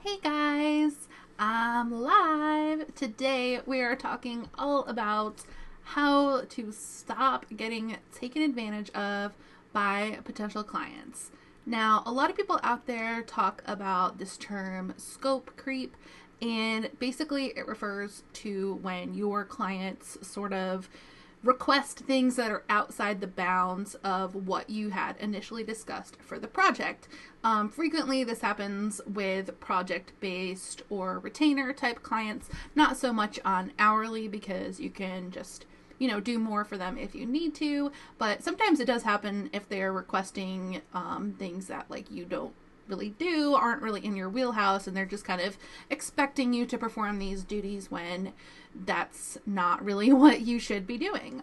Hey guys, I'm live. Today we are talking all about how to stop getting taken advantage of by potential clients. Now, a lot of people out there talk about this term scope creep, and basically it refers to when your clients sort of request things that are outside the bounds of what you had initially discussed for the project. Frequently, this happens with project based or retainer type clients, not so much on hourly because you can just do more for them if you need to, but sometimes it does happen if they're requesting things that like you don't really do, aren't really in your wheelhouse, and they're just kind of expecting you to perform these duties when that's not really what you should be doing.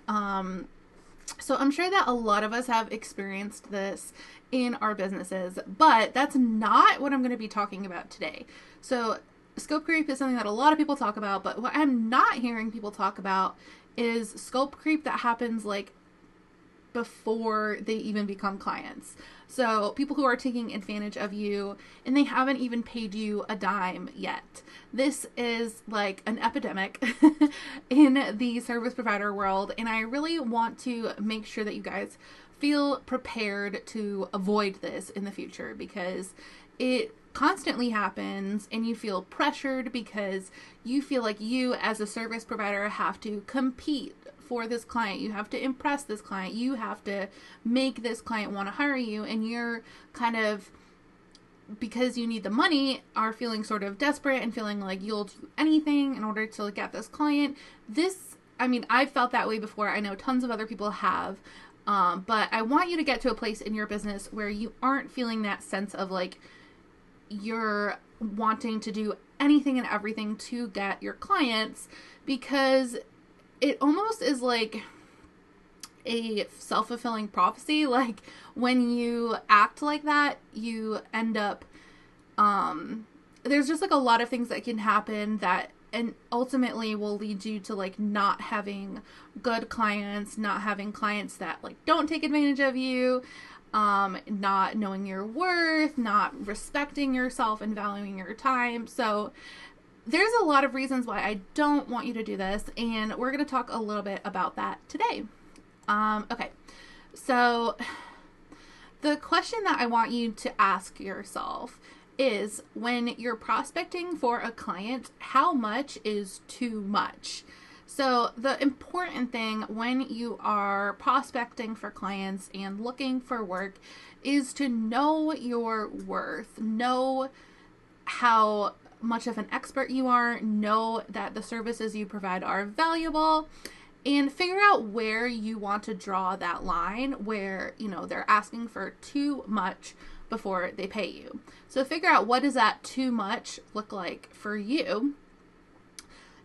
So I'm sure that a lot of us have experienced this in our businesses, but that's not what I'm going to be talking about today. So scope creep is something that a lot of people talk about, but what I'm not hearing people talk about is scope creep that happens like before they even become clients. So people who are taking advantage of you and they haven't even paid you a dime yet. This is like an epidemic in the service provider world, and I really want to make sure that you guys feel prepared to avoid this in the future, because it constantly happens and you feel pressured because you feel like you as a service provider have to compete for this client. You have to impress this client. You have to make this client want to hire you, and you're kind of, because you need the money, are feeling sort of desperate and feeling like you'll do anything in order to get this client. I've felt that way before. I know tons of other people have. But I want you to get to a place in your business where you aren't feeling that sense of like you're wanting to do anything and everything to get your clients, because it almost is like a self-fulfilling prophecy. Like when you act like that, you end up, there's just like a lot of things that can happen that and ultimately will lead you to like not having good clients, not having clients that like don't take advantage of you, not knowing your worth, not respecting yourself and valuing your time. So there's a lot of reasons why I don't want you to do this, and we're going to talk a little bit about that today. Okay, so the question that I want you to ask yourself is, when you're prospecting for a client, how much is too much? So the important thing when you are prospecting for clients and looking for work is to know your worth, know how much of an expert you are, know that the services you provide are valuable, and figure out where you want to draw that line where, they're asking for too much before they pay you. So figure out, what does that too much look like for you?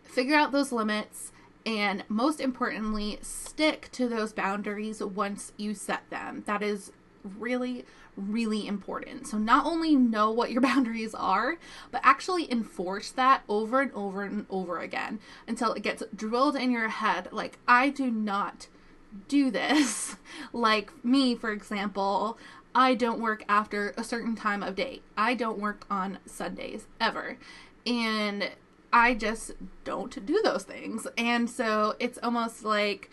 Figure out those limits, and most importantly, stick to those boundaries once you set them. That is really, really important. So not only know what your boundaries are, but actually enforce that over and over and over again until it gets drilled in your head. Like, I do not do this. Like me, for example, I don't work after a certain time of day. I don't work on Sundays ever. And I just don't do those things. And so it's almost like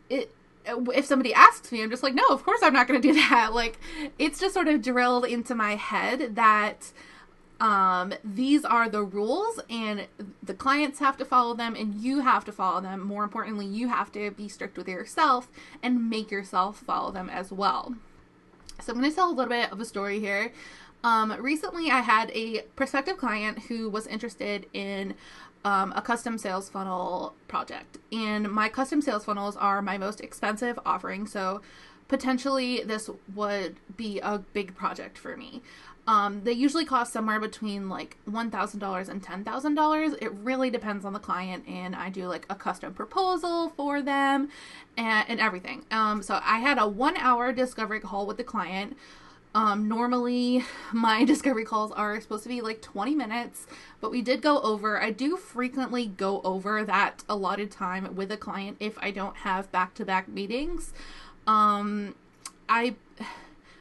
if somebody asks me, I'm just like, no, of course I'm not going to do that. Like, it's just sort of drilled into my head that these are the rules, and the clients have to follow them, and you have to follow them. More importantly, you have to be strict with yourself and make yourself follow them as well. So I'm going to tell a little bit of a story here. Recently I had a prospective client who was interested in a custom sales funnel project, and my custom sales funnels are my most expensive offering. So potentially this would be a big project for me. They usually cost somewhere between like $1,000 and $10,000. It really depends on the client, and I do like a custom proposal for them and everything. So I had a 1-hour discovery call with the client. Normally my discovery calls are supposed to be like 20 minutes, but we did go over. I do frequently go over that allotted time with a client if I don't have back-to-back meetings. But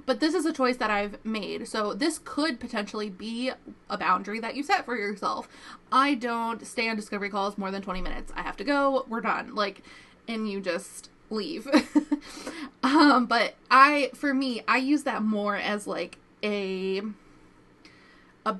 but this is a choice that I've made. So this could potentially be a boundary that you set for yourself. I don't stay on discovery calls more than 20 minutes. I have to go, we're done. Like, and you just leave. But for me, I use that more as like a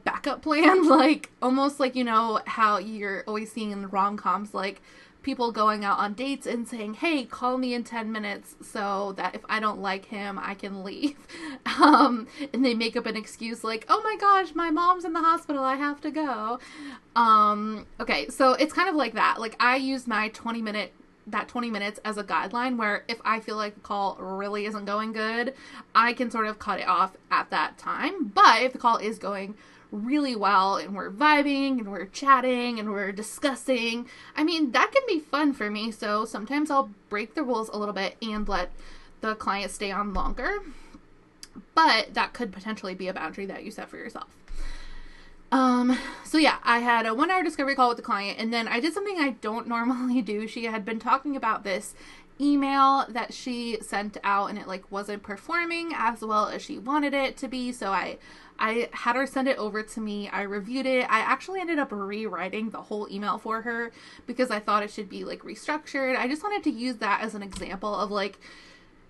backup plan, like almost like, you know, how you're always seeing in rom-coms, like people going out on dates and saying, hey, call me in 10 minutes so that if I don't like him, I can leave. And they make up an excuse like, oh my gosh, my mom's in the hospital, I have to go. Okay, so it's kind of like that. Like, I use my 20 minutes as a guideline, where if I feel like the call really isn't going good, I can sort of cut it off at that time. But if the call is going really well and we're vibing and we're chatting and we're discussing, I mean, that can be fun for me. So sometimes I'll break the rules a little bit and let the client stay on longer. But that could potentially be a boundary that you set for yourself. So yeah, I had a 1 hour discovery call with the client, and then I did something I don't normally do. She had been talking about this email that she sent out, and it like wasn't performing as well as she wanted it to be. So I had her send it over to me. I reviewed it. I actually ended up rewriting the whole email for her because I thought it should be like restructured. I just wanted to use that as an example of like,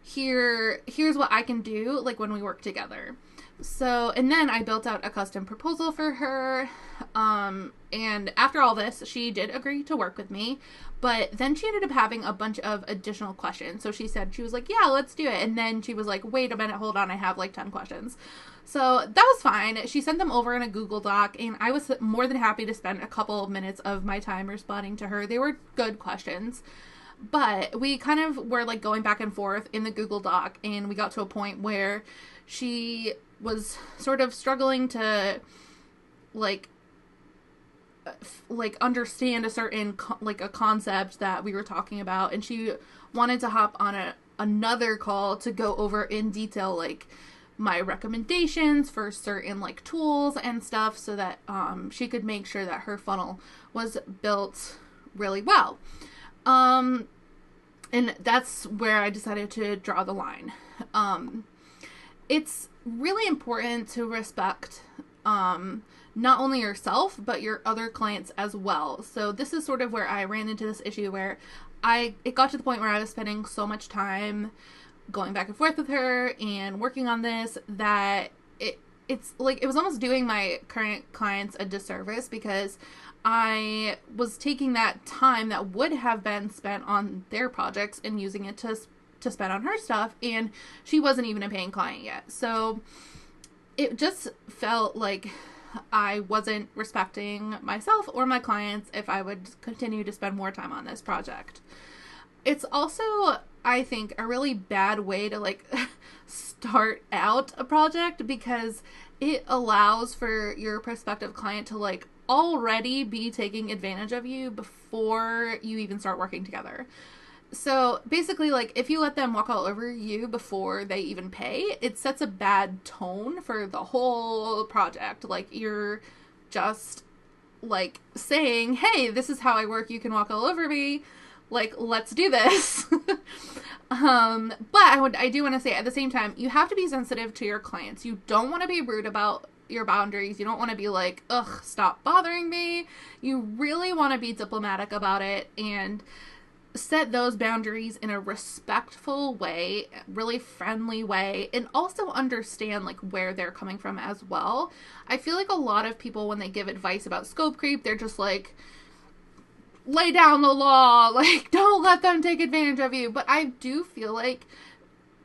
here's what I can do like when we work together. So, and then I built out a custom proposal for her, and after all this, she did agree to work with me, but then she ended up having a bunch of additional questions. So she was like, yeah, let's do it. And then she was like, wait a minute, hold on, I have like 10 questions. So that was fine. She sent them over in a Google Doc, and I was more than happy to spend a couple of minutes of my time responding to her. They were good questions. But we kind of were like going back and forth in the Google Doc, and we got to a point where she was sort of struggling to like understand a certain like a concept that we were talking about, and she wanted to hop on another call to go over in detail like my recommendations for certain like tools and stuff, so that she could make sure that her funnel was built really well. And that's where I decided to draw the line. It's really important to respect not only yourself, but your other clients as well. So this is sort of where I ran into this issue where it got to the point where I was spending so much time going back and forth with her and working on this that it's like it was almost doing my current clients a disservice, because I was taking that time that would have been spent on their projects and using it to spend on her stuff, and she wasn't even a paying client yet. So it just felt like I wasn't respecting myself or my clients if I would continue to spend more time on this project. It's also, I think, a really bad way to like start out a project, because it allows for your prospective client to like already be taking advantage of you before you even start working together. So basically, like, if you let them walk all over you before they even pay, it sets a bad tone for the whole project. Like, you're just like saying, hey, this is how I work, you can walk all over me, like, let's do this. But I do want to say, at the same time, you have to be sensitive to your clients. You don't want to be rude about your boundaries. You don't want to be like, ugh, stop bothering me. You really want to be diplomatic about it and set those boundaries in a respectful way, really friendly way, and also understand like where they're coming from as well. I feel like a lot of people, when they give advice about scope creep, they're just like, lay down the law, like, don't let them take advantage of you. But I do feel like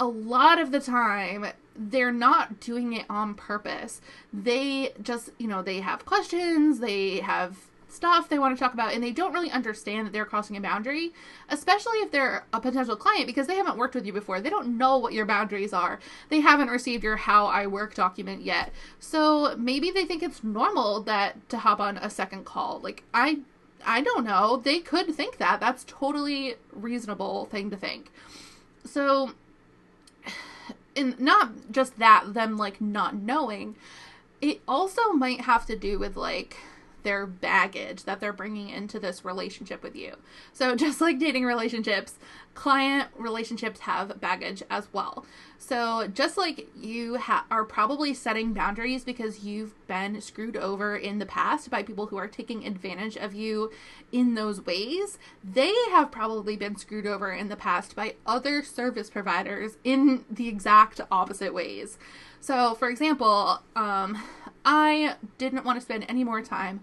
a lot of the time they're not doing it on purpose. They just, they have questions, they have stuff they want to talk about, and they don't really understand that they're crossing a boundary, especially if they're a potential client, because they haven't worked with you before. They don't know what your boundaries are. They haven't received your How I Work document yet. So maybe they think it's normal to hop on a second call. Like, I don't know. They could think that. That's totally reasonable thing to think. So, and not just that, them like not knowing, it also might have to do with like their baggage that they're bringing into this relationship with you. So just like dating relationships, client relationships have baggage as well. So just like you are probably setting boundaries because you've been screwed over in the past by people who are taking advantage of you in those ways, they have probably been screwed over in the past by other service providers in the exact opposite ways. So for example, I didn't want to spend any more time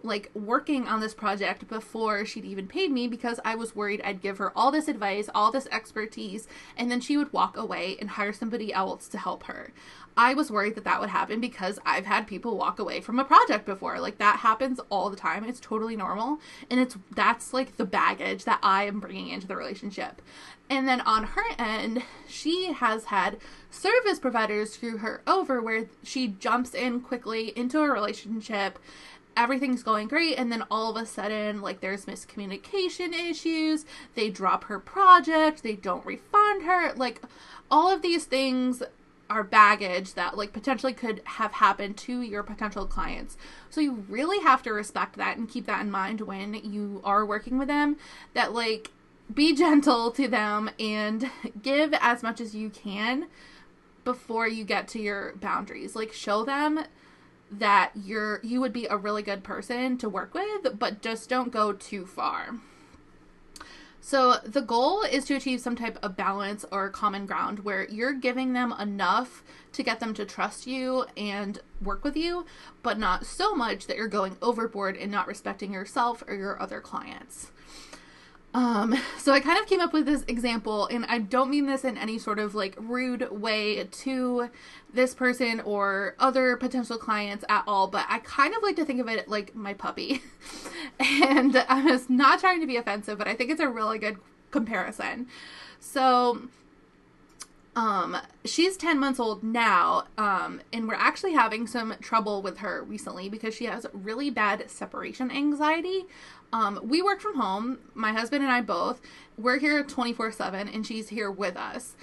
like working on this project before she'd even paid me because I was worried I'd give her all this advice, all this expertise, and then she would walk away and hire somebody else to help her. I was worried that that would happen because I've had people walk away from a project before. Like that happens all the time. It's totally normal. And that's like the baggage that I am bringing into the relationship. And then on her end, she has had service providers screw her over where she jumps in quickly into a relationship. Everything's going great, and then all of a sudden, like, there's miscommunication issues, they drop her project, they don't refund her, like, all of these things are baggage that, like, potentially could have happened to your potential clients. So you really have to respect that and keep that in mind when you are working with them, that, like, be gentle to them and give as much as you can before you get to your boundaries. Like, show them that you would be a really good person to work with, but just don't go too far. So the goal is to achieve some type of balance or common ground where you're giving them enough to get them to trust you and work with you, but not so much that you're going overboard and not respecting yourself or your other clients. So I kind of came up with this example, and I don't mean this in any sort of like rude way to this person or other potential clients at all, but I kind of like to think of it like my puppy. And I was not trying to be offensive, but I think it's a really good comparison. So, she's 10 months old now, and we're actually having some trouble with her recently because she has really bad separation anxiety. We work from home, my husband and I both. We're here 24/7, and she's here with us.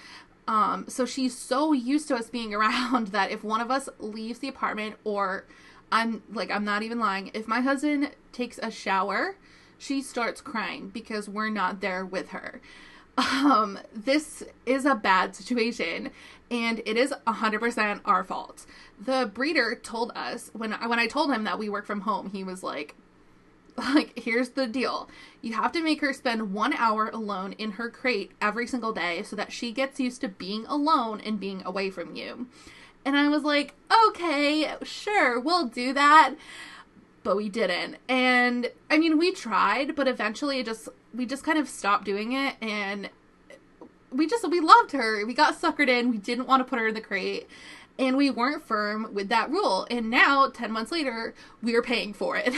So she's so used to us being around that if one of us leaves the apartment, or I'm not even lying, if my husband takes a shower, she starts crying because we're not there with her. This is a bad situation, and it is 100% our fault. The breeder told us, when I told him that we work from home, he was like, here's the deal. You have to make her spend 1 hour alone in her crate every single day so that she gets used to being alone and being away from you. And I was like, okay, sure, we'll do that. But we didn't. And I mean, we tried, but eventually we just kind of stopped doing it, and we loved her. We got suckered in. We didn't want to put her in the crate, and we weren't firm with that rule. And now, 10 months later, we're paying for it.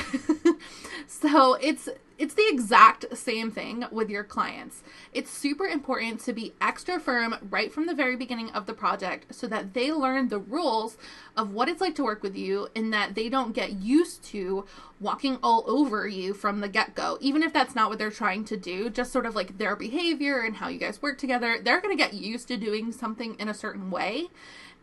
So it's the exact same thing with your clients. It's super important to be extra firm right from the very beginning of the project so that they learn the rules of what it's like to work with you, and that they don't get used to walking all over you from the get-go. Even if that's not what they're trying to do, just sort of like their behavior and how you guys work together, they're going to get used to doing something in a certain way.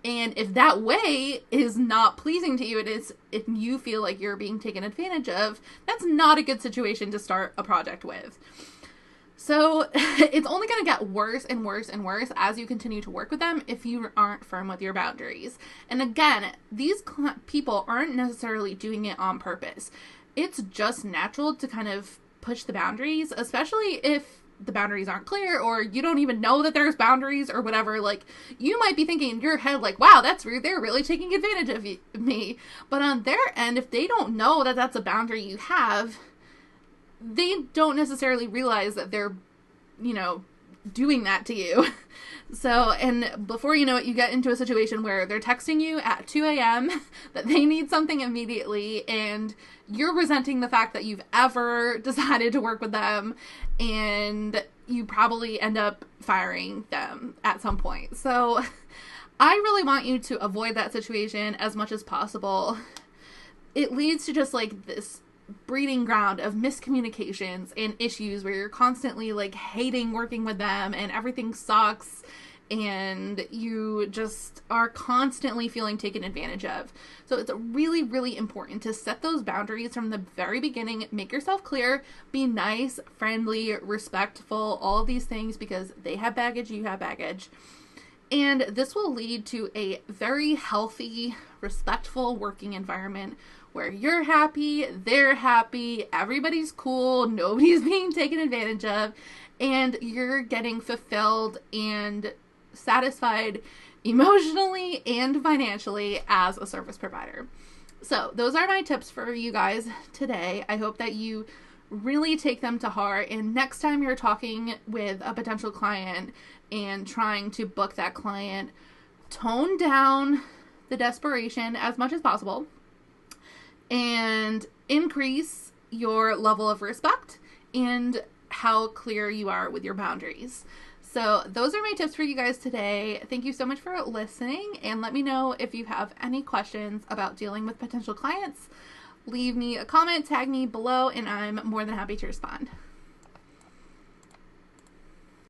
And if that way is not pleasing to you, if you feel like you're being taken advantage of, that's not a good situation to start a project with. So it's only going to get worse and worse and worse as you continue to work with them if you aren't firm with your boundaries. And again, these people aren't necessarily doing it on purpose. It's just natural to kind of push the boundaries, especially if the boundaries aren't clear, or you don't even know that there's boundaries or whatever. Like, you might be thinking in your head, like, wow, that's rude, they're really taking advantage of me. But on their end, if they don't know that that's a boundary you have, they don't necessarily realize that they're, doing that to you. So, and before you know it, you get into a situation where they're texting you at 2 a.m. that they need something immediately, and you're resenting the fact that you've ever decided to work with them, and you probably end up firing them at some point. So I really want you to avoid that situation as much as possible. It leads to just like this breeding ground of miscommunications and issues where you're constantly like hating working with them and everything sucks. and you just are constantly feeling taken advantage of. So it's really, really important to set those boundaries from the very beginning. Make yourself clear, be nice, friendly, respectful, all of these things, because they have baggage, you have baggage. And this will lead to a very healthy, respectful working environment where you're happy, they're happy, everybody's cool, nobody's being taken advantage of, and you're getting fulfilled and satisfied emotionally and financially as a service provider. So those are my tips for you guys today. I hope that you really take them to heart, and next time you're talking with a potential client and trying to book that client, tone down the desperation as much as possible and increase your level of respect and how clear you are with your boundaries. So those are my tips for you guys today. Thank you so much for listening, and let me know if you have any questions about dealing with potential clients. Leave me a comment, tag me below, and I'm more than happy to respond.